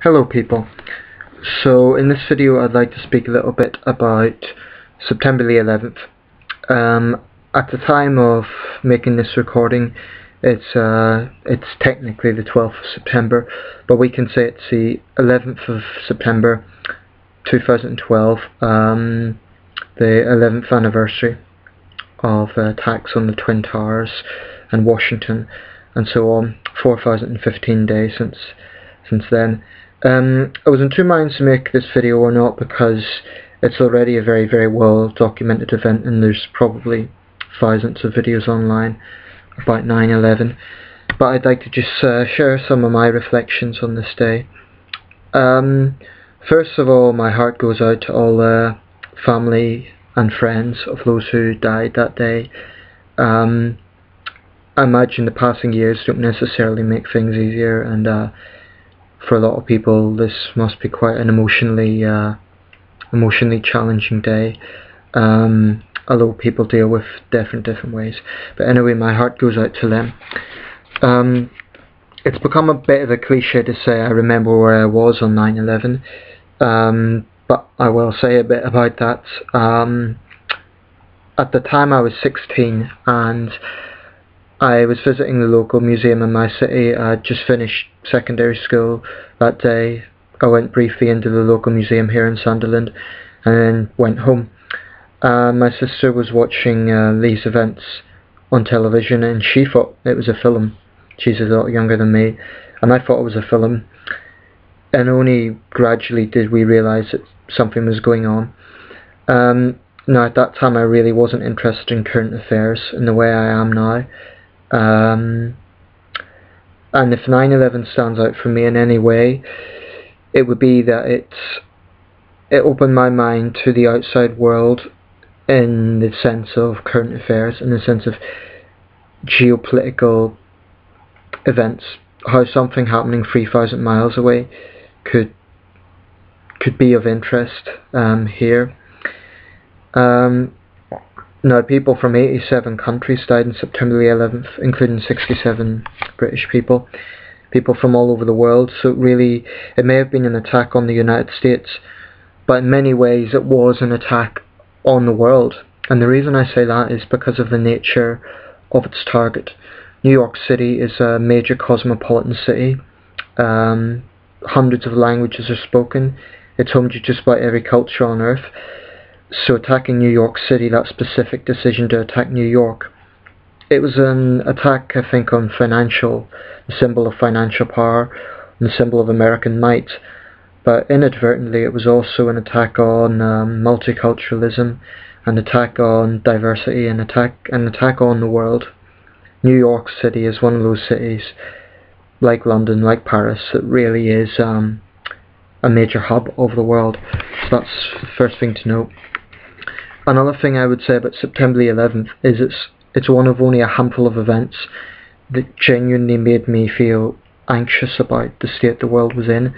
Hello people. So in this video I'd like to speak a little bit about September the 11th. At the time of making this recording it's technically the 12th of September, but we can say it's the 11th of September 2012, the 11th anniversary of attacks on the Twin Towers and Washington and so on. 4,015 days since then. I was in two minds to make this video or not, because it's already a very well documented event and there's probably thousands of videos online about 9/11, but I'd like to just share some of my reflections on this day. First of all, my heart goes out to all the family and friends of those who died that day. I imagine the passing years don't necessarily make things easier, and for a lot of people this must be quite an emotionally challenging day, although people deal with different ways. But anyway, my heart goes out to them. It's become a bit of a cliche to say I remember where I was on 9/11, but I will say a bit about that. At the time I was 16 and I was visiting the local museum in my city. I'd just finished secondary school that day. I went briefly into the local museum here in Sunderland and then went home. My sister was watching these events on television and she thought it was a film. She's a lot younger than me and I thought it was a film, and only gradually did we realise that something was going on. Now at that time I really wasn't interested in current affairs in the way I am now. And if 9/11 stands out for me in any way, it would be that it opened my mind to the outside world in the sense of current affairs, in the sense of geopolitical events, how something happening 3,000 miles away could be of interest here. Now, people from 87 countries died on September the 11th, including 67 British people from all over the world. So really, it may have been an attack on the United States, but in many ways it was an attack on the world. And the reason I say that is because of the nature of its target. New York City is a major cosmopolitan city. Hundreds of languages are spoken. It's home to just about every culture on earth. So attacking New York City, that specific decision to attack New York, it was an attack, I think, on the symbol of financial power, and the symbol of American might. But inadvertently it was also an attack on multiculturalism, an attack on diversity, an attack on the world. New York City is one of those cities, like London, like Paris, that really is a major hub of the world. So that's the first thing to note. Another thing I would say about September the 11th is it's one of only a handful of events that genuinely made me feel anxious about the state the world was in.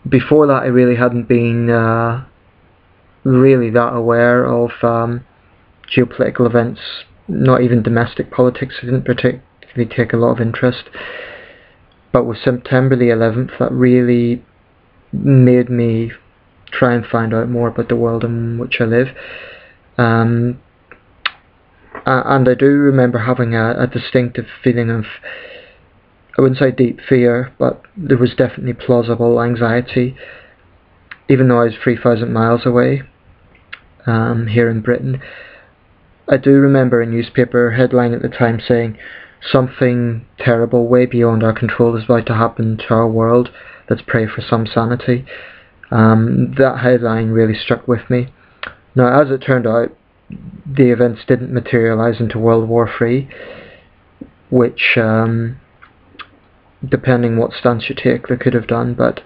Before that I really hadn't been really that aware of geopolitical events, not even domestic politics. I didn't particularly take a lot of interest. But with September the 11th, that really made me try and find out more about the world in which I live. And I do remember having a distinctive feeling of, I wouldn't say deep fear, but there was definitely plausible anxiety, even though I was 3,000 miles away here in Britain. I do remember a newspaper headline at the time saying, "Something terrible way beyond our control is about to happen to our world. Let's pray for some sanity." That headline really struck with me. Now, as it turned out, the events didn't materialise into World War III, which, depending what stance you take, they could have done, but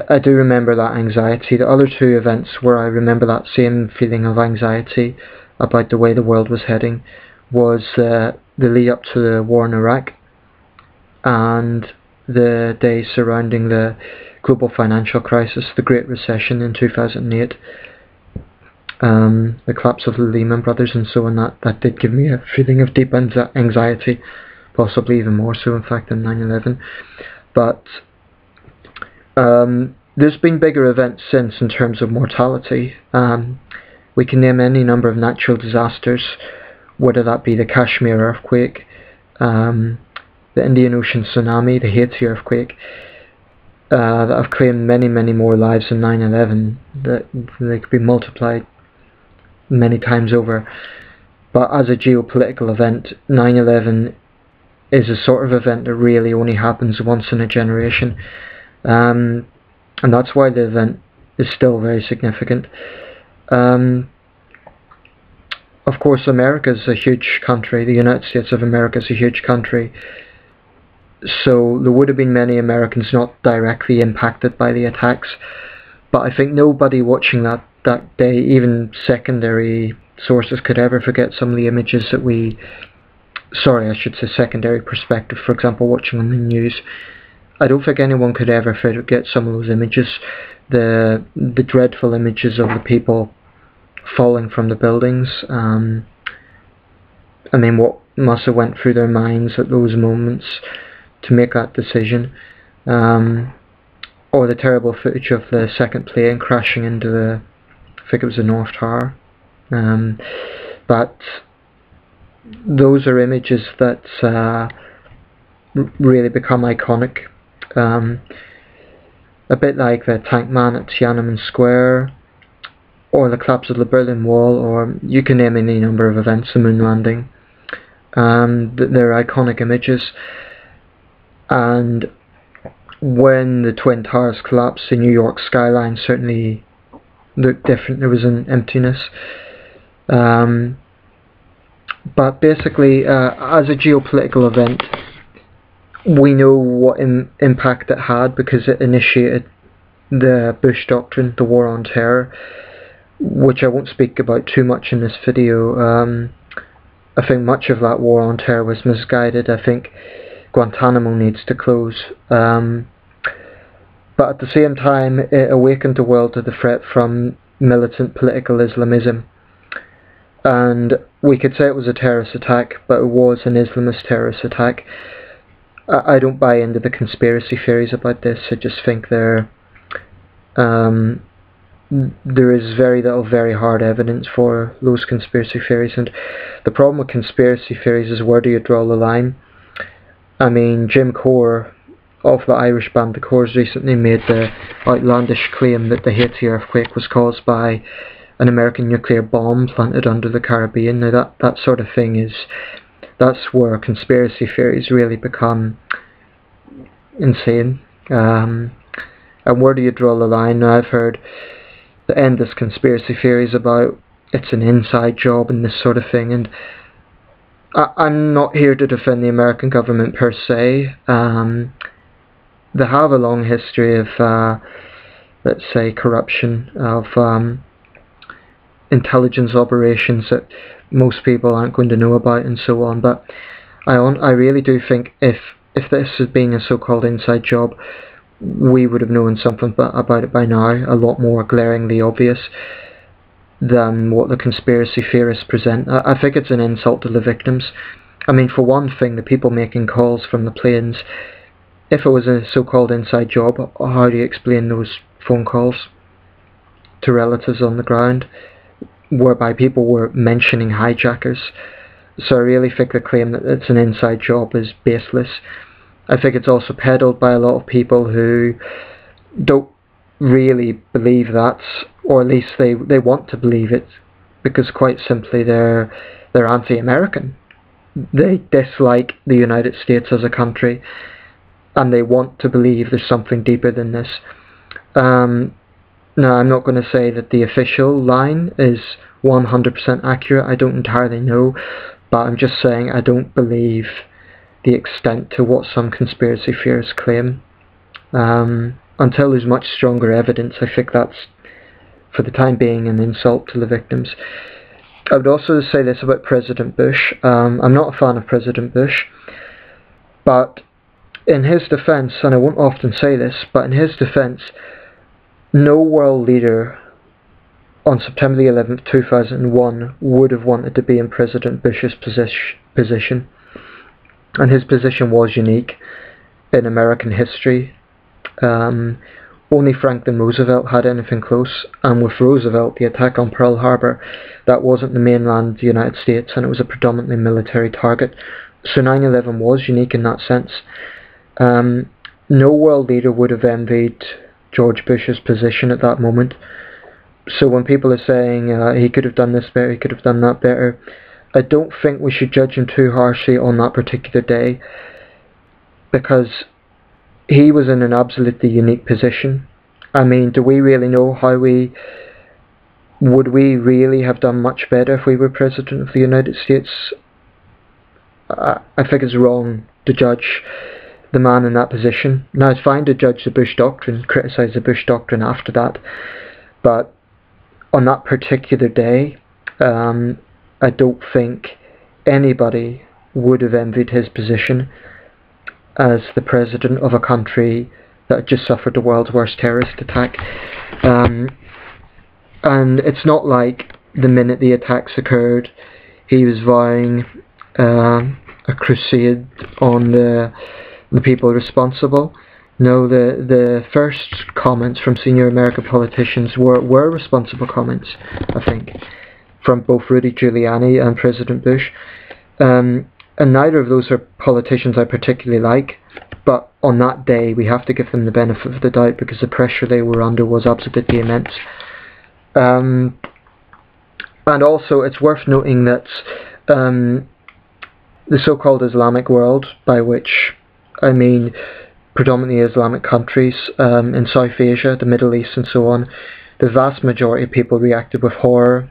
I do remember that anxiety. The other two events where I remember that same feeling of anxiety about the way the world was heading was the lead up to the war in Iraq and the days surrounding the global financial crisis, the Great Recession in 2008, the collapse of the Lehman Brothers and so on. That did give me a feeling of deep anxiety, possibly even more so in fact than 9/11. But there's been bigger events since in terms of mortality. We can name any number of natural disasters, whether that be the Kashmir earthquake, the Indian Ocean tsunami, the Haiti earthquake, that have claimed many, many more lives than 9/11, that they could be multiplied many times over. But as a geopolitical event, 9/11 is a sort of event that really only happens once in a generation. And that's why the event is still very significant. Of course, America is a huge country. The United States of America is a huge country. So there would have been many Americans not directly impacted by the attacks. But I think nobody watching that day, even secondary sources, could ever forget some of the images that I should say secondary perspective, for example, watching on the news. I don't think anyone could ever forget some of those images, the dreadful images of the people falling from the buildings. I mean, what must have went through their minds at those moments to make that decision, or the terrible footage of the second plane crashing into I think it was the North Tower. But those are images that really become iconic. A bit like the tank man at Tiananmen Square, or the collapse of the Berlin Wall, or you can name any number of events, the moon landing. They're iconic images. And when the Twin Towers collapsed, the New York skyline certainly looked different. There was an emptiness. But basically, as a geopolitical event, we know what impact it had because it initiated the Bush Doctrine, the War on Terror, which I won't speak about too much in this video. I think much of that War on Terror was misguided. I think Guantanamo needs to close. But at the same time, it awakened the world to the threat from militant political Islamism. And we could say it was a terrorist attack, but it was an Islamist terrorist attack. I don't buy into the conspiracy theories about this. I just think there is very little, very hard evidence for those conspiracy theories. And the problem with conspiracy theories is, where do you draw the line? I mean, Jim Core of the Irish band The Corrs recently made the outlandish claim that the Haiti earthquake was caused by an American nuclear bomb planted under the Caribbean. Now that sort of thing that's where conspiracy theories really become insane. And where do you draw the line? Now, I've heard the endless conspiracy theories about it's an inside job and this sort of thing, and I'm not here to defend the American government per se. They have a long history of, let's say, corruption, of intelligence operations that most people aren't going to know about and so on. But I really do think if this had been a so-called inside job, we would have known something about it by now, a lot more glaringly obvious than what the conspiracy theorists present. I think it's an insult to the victims. I mean, for one thing, the people making calls from the planes, if it was a so-called inside job, how do you explain those phone calls to relatives on the ground, whereby people were mentioning hijackers? So I really think the claim that it's an inside job is baseless. I think it's also peddled by a lot of people who don't really believe that, or at least they want to believe it, because quite simply they're anti-American. They dislike the United States as a country, and they want to believe there's something deeper than this. Now, I'm not going to say that the official line is 100% accurate. I don't entirely know, but I'm just saying I don't believe the extent to what some conspiracy theorists claim. Until there's much stronger evidence, I think that's, for the time being, an insult to the victims. I would also say this about President Bush. I'm not a fan of President Bush, but in his defense, and I won't often say this, but in his defense, no world leader on September the 11th, 2001 would have wanted to be in President Bush's position. And his position was unique. in American history. Only Franklin Roosevelt had anything close, and with Roosevelt, the attack on Pearl Harbor, that wasn't the mainland United States, and it was a predominantly military target. So 9/11 was unique in that sense. No world leader would have envied George Bush's position at that moment. So when people are saying he could have done this better, he could have done that better, I don't think we should judge him too harshly on that particular day, because he was in an absolutely unique position. I mean, do we really know would we really have done much better if we were President of the United States? I think it's wrong to judge the man in that position. Now, it's fine to judge the Bush Doctrine, criticise the Bush Doctrine after that, but on that particular day, I don't think anybody would have envied his position as the president of a country that had just suffered the world's worst terrorist attack. And it's not like the minute the attacks occurred, he was vowing a crusade on the people responsible. No, the first comments from senior American politicians were responsible comments, I think, from both Rudy Giuliani and President Bush. And neither of those are politicians I particularly like, but on that day we have to give them the benefit of the doubt, because the pressure they were under was absolutely immense. And also it's worth noting that the so-called Islamic world, by which I mean predominantly Islamic countries in South Asia, the Middle East and so on, the vast majority of people reacted with horror,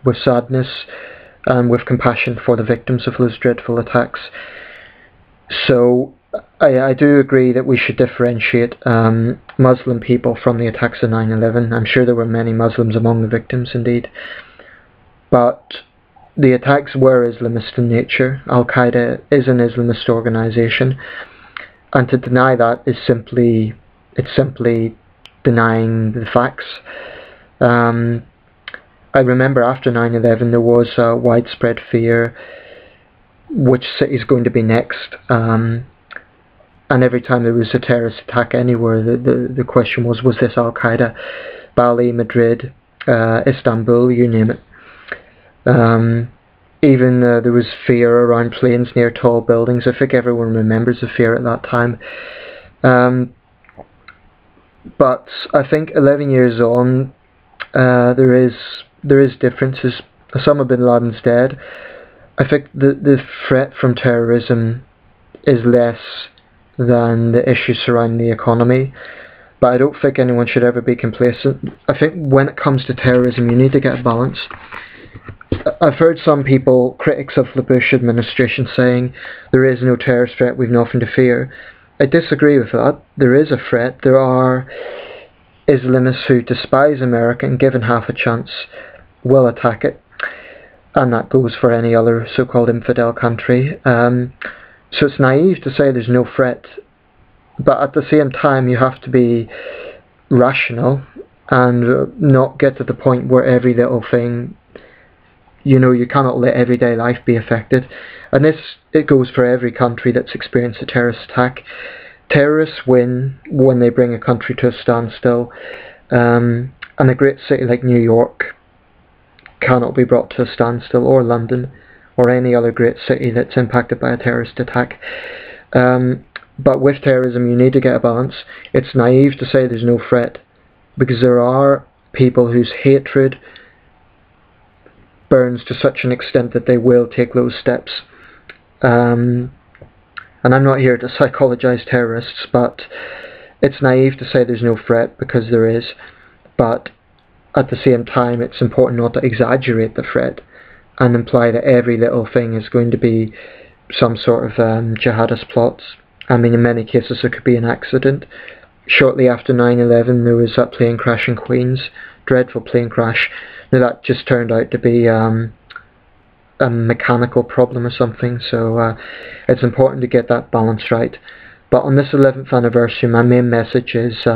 with sadness, and with compassion for the victims of those dreadful attacks. So I do agree that we should differentiate Muslim people from the attacks of 9/11. I'm sure there were many Muslims among the victims indeed. But the attacks were Islamist in nature. Al-Qaeda is an Islamist organisation, and to deny that is simply denying the facts. I remember after 9/11 there was widespread fear which city is going to be next, and every time there was a terrorist attack anywhere, the question was this Al-Qaeda? Bali, Madrid, Istanbul, you name it. Even there was fear around planes near tall buildings. I think everyone remembers the fear at that time. But I think 11 years on, there is differences. Osama bin Laden's dead. I think the threat from terrorism is less than the issues surrounding the economy, but I don't think anyone should ever be complacent. I think when it comes to terrorism, you need to get a balance. I've heard some people, critics of the Bush administration, saying there is no terrorist threat, we've nothing to fear. I disagree with that. There is a threat. There are Islamists who despise America and, given half a chance, will attack it. And that goes for any other so-called infidel country. So it's naive to say there's no threat. But at the same time, you have to be rational and not get to the point where every little thing, you cannot let everyday life be affected. And it goes for every country that's experienced a terrorist attack. Terrorists win when they bring a country to a standstill. And a great city like New York cannot be brought to a standstill, or London, or any other great city that's impacted by a terrorist attack. But with terrorism, you need to get a balance. It's naive to say there's no threat, because there are people whose hatred burns to such an extent that they will take those steps. And I'm not here to psychologize terrorists, but it's naive to say there's no threat, because there is. But at the same time, it's important not to exaggerate the threat and imply that every little thing is going to be some sort of jihadist plots. I mean, in many cases it could be an accident. Shortly after 9/11 there was that plane crash in Queens, dreadful plane crash. Now that just turned out to be a mechanical problem or something, so it's important to get that balance right. But on this 11th anniversary, my main message is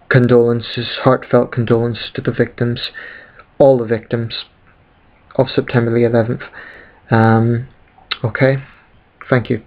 condolences, heartfelt condolences to the victims, all the victims of September the 11th. Okay, thank you.